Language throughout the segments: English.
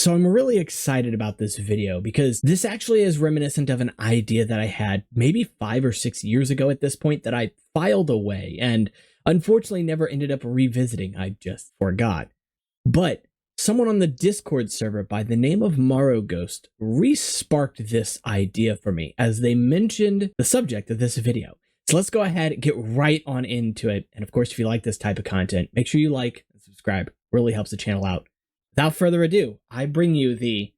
So I'm really excited about this video because this actually is reminiscent of an idea that I had maybe 5 or 6 years ago at this point that I filed away and unfortunately never ended up revisiting. I just forgot. But someone on the Discord server by the name of Ghost re-sparked this idea for me as they mentioned the subject of this video. So let's go ahead and get right on into it. And of course, if you like this type of content, make sure you like and subscribe. It really helps the channel out. Without further ado, I bring you the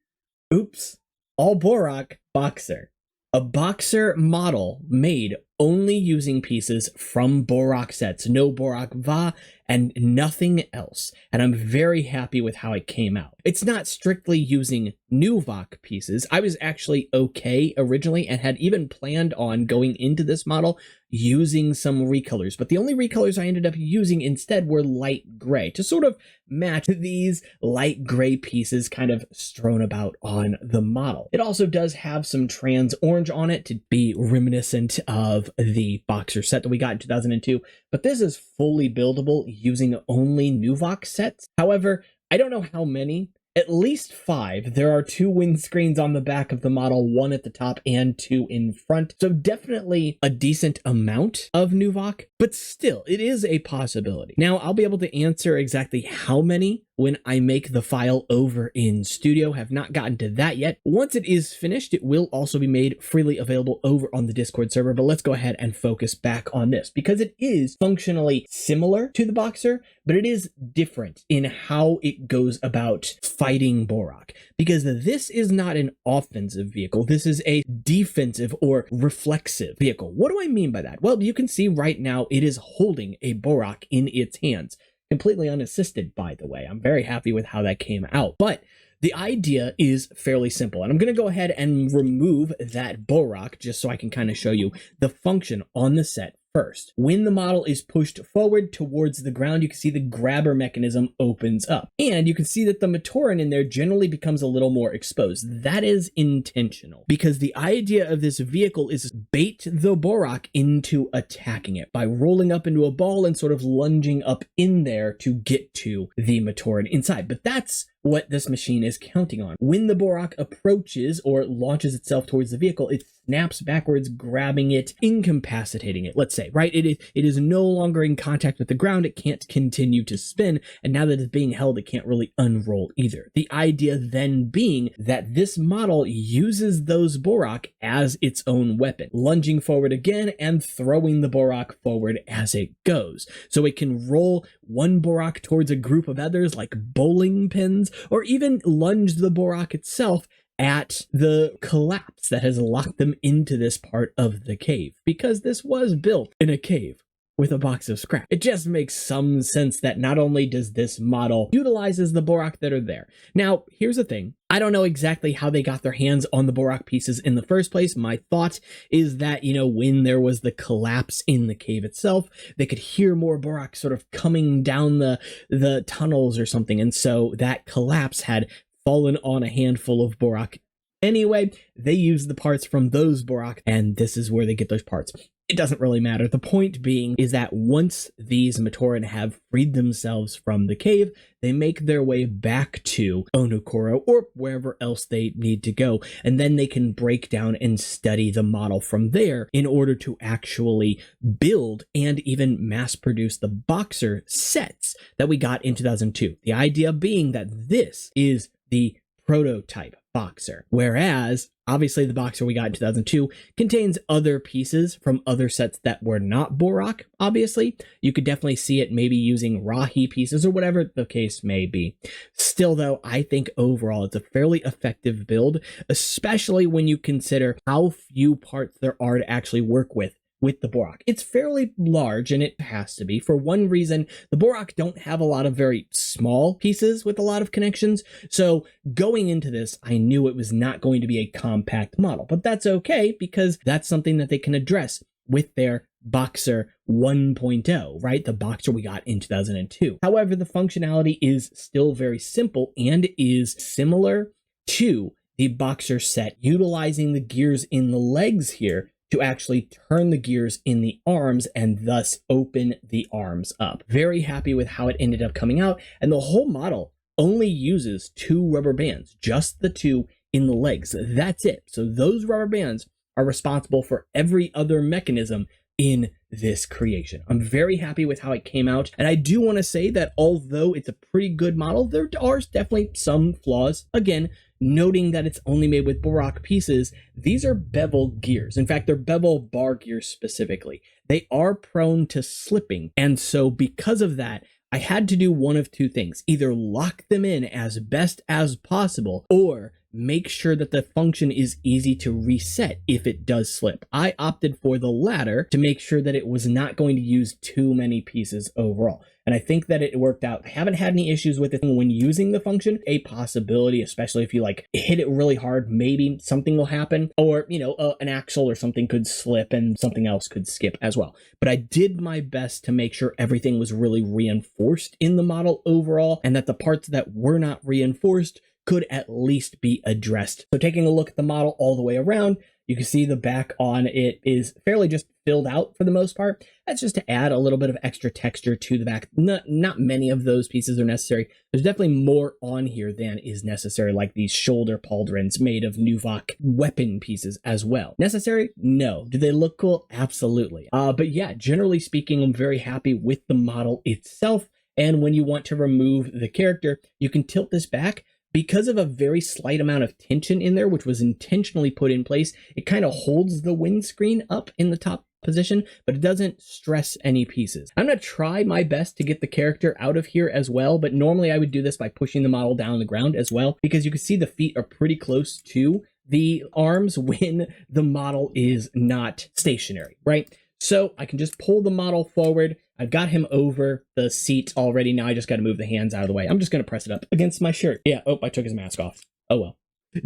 all Bohrok Boxor. A Boxor model made only using pieces from Bohrok sets, no Bohrok Va, and nothing else. And I'm very happy with how it came out. It's not strictly using new VOC pieces. I was actually okay originally and had even planned on going into this model using some recolors, but the only recolors I ended up using instead were light gray to sort of match these light gray pieces kind of strewn about on the model. It also does have some trans orange on it to be reminiscent of the Boxor set that we got in 2002, but this is fully buildable using only new VOC sets. However, I don't know how many. At least 5. There are 2 windscreens on the back of the model, 1 at the top and 2 in front. So definitely a decent amount of new VOC, but still, it is a possibility. Now, I'll be able to answer exactly how many when I make the file over in Studio. Have not gotten to that yet. Once it is finished, it will also be made freely available over on the Discord server, but let's go ahead and focus back on this because it is functionally similar to the Boxor, but it is different in how it goes about fighting Bohrok, because this is not an offensive vehicle. This is a defensive or reflexive vehicle. What do I mean by that? Well, you can see right now it is holding a Bohrok in its hands. Completely unassisted, by the way. I'm very happy with how that came out. But the idea is fairly simple. And I'm going to go ahead and remove that Bohrok just so I can kind of show you the function on the set first. When the model is pushed forward towards the ground, you can see the grabber mechanism opens up. And you can see that the Matoran in there generally becomes a little more exposed. That is intentional because the idea of this vehicle is bait the Bohrok into attacking it by rolling up into a ball and sort of lunging up in there to get to the Matoran inside. But that's what this machine is counting on. When the Bohrok approaches or launches itself towards the vehicle, it snaps backwards, grabbing it, incapacitating it, let's say, right? It is no longer in contact with the ground. It can't continue to spin. And now that it's being held, it can't really unroll either. The idea then being that this model uses those Bohrok as its own weapon, lunging forward again and throwing the Bohrok forward as it goes. So it can roll one Bohrok towards a group of others like bowling pins, or even lunge the Bohrok itself at the collapse that has locked them into this part of the cave, because this was built in a cave with a box of scrap. It just makes some sense that not only does this model utilizes the Bohrok that are there. Now, here's the thing. I don't know exactly how they got their hands on the Bohrok pieces in the first place. My thought is that, when there was the collapse in the cave itself, they could hear more Bohrok sort of coming down the tunnels or something. And so that collapse had fallen on a handful of Bohrok. Anyway, they use the parts from those Bohrok, and this is where they get those parts. It doesn't really matter. The point being is that once these Matoran have freed themselves from the cave, they make their way back to Onukoro or wherever else they need to go, and then they can break down and study the model from there in order to actually build and even mass produce the Boxor sets that we got in 2002. The idea being that this is the prototype Boxor, whereas obviously the Boxor we got in 2002 contains other pieces from other sets that were not Bohrok. Obviously, you could definitely see it maybe using Rahi pieces or whatever the case may be. Still though, I think overall it's a fairly effective build, especially when you consider how few parts there are to actually work with the Bohrok. It's fairly large, and it has to be. For one reason, the Bohrok don't have a lot of very small pieces with a lot of connections, so going into this, I knew it was not going to be a compact model, but that's okay, because that's something that they can address with their Boxor 1.0, right? The Boxor we got in 2002. However, the functionality is still very simple and is similar to the Boxor set, utilizing the gears in the legs here to actually turn the gears in the arms and thus open the arms up. Very happy with how it ended up coming out, and the whole model only uses 2 rubber bands, just the 2 in the legs. That's it. So those rubber bands are responsible for every other mechanism in this creation. I'm very happy with how it came out. And I do want to say that although it's a pretty good model, there are definitely some flaws. Again, noting that it's only made with Bohrok pieces, these are bevel gears. In fact, they're bevel bar gears specifically. They are prone to slipping. And so because of that, I had to do one of 2 things: either lock them in as best as possible, or make sure that the function is easy to reset if it does slip. I opted for the latter to make sure that it was not going to use too many pieces overall. And I think that it worked out. I haven't had any issues with it when using the function. A possibility, especially if you like hit it really hard, maybe something will happen, or, you know, an axle or something could slip and something else could skip as well. But I did my best to make sure everything was really reinforced in the model overall, and that the parts that were not reinforced could at least be addressed. So taking a look at the model all the way around, you can see the back on it is fairly just filled out for the most part. That's just to add a little bit of extra texture to the back. Not many of those pieces are necessary. There's definitely more on here than is necessary, like these shoulder pauldrons made of Nuvok weapon pieces as well. Necessary? No. Do they look cool? Absolutely. But yeah, generally speaking, I'm very happy with the model itself. And when you want to remove the character, you can tilt this back. Because of a very slight amount of tension in there, which was intentionally put in place, it kind of holds the windscreen up in the top position, but it doesn't stress any pieces. I'm going to try my best to get the character out of here as well, but normally I would do this by pushing the model down on the ground as well, because you can see the feet are pretty close to the arms when the model is not stationary, right? So I can just pull the model forward. I've got him over the seat already. Now I just got to move the hands out of the way. I'm just going to press it up against my shirt. Yeah. Oh, I took his mask off. Oh, well.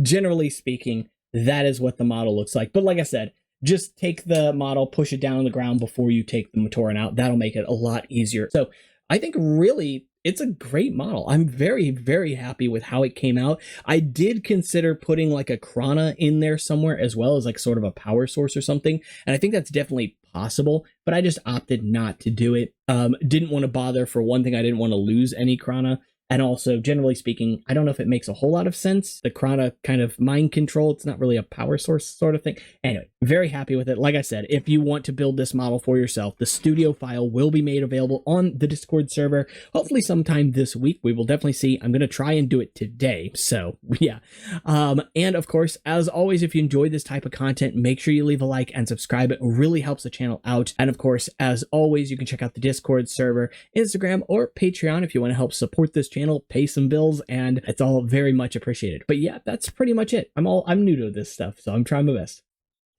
Generally speaking, that is what the model looks like. But like I said, just take the model, push it down on the ground before you take the Matoran out. That'll make it a lot easier. So I think really it's a great model. I'm very, very happy with how it came out. I did consider putting like a Krana in there somewhere as well as like sort of a power source or something. And I think that's definitely possible, but I just opted not to do it. Didn't want to bother. For one thing, I didn't want to lose any Krana. And also, generally speaking, I don't know if it makes a whole lot of sense. The Krana kind of mind control, it's not really a power source sort of thing. Anyway, very happy with it. Like I said, if you want to build this model for yourself, the studio file will be made available on the Discord server, hopefully sometime this week. We will definitely see. I'm going to try and do it today. So yeah. And of course, as always, if you enjoyed this type of content, make sure you leave a like and subscribe. It really helps the channel out. And of course, as always, you can check out the Discord server, Instagram, or Patreon if you want to help support this channel, pay some bills, and it's all very much appreciated. But yeah, that's pretty much it. I'm new to this stuff, so I'm trying my best.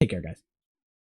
Take care, guys.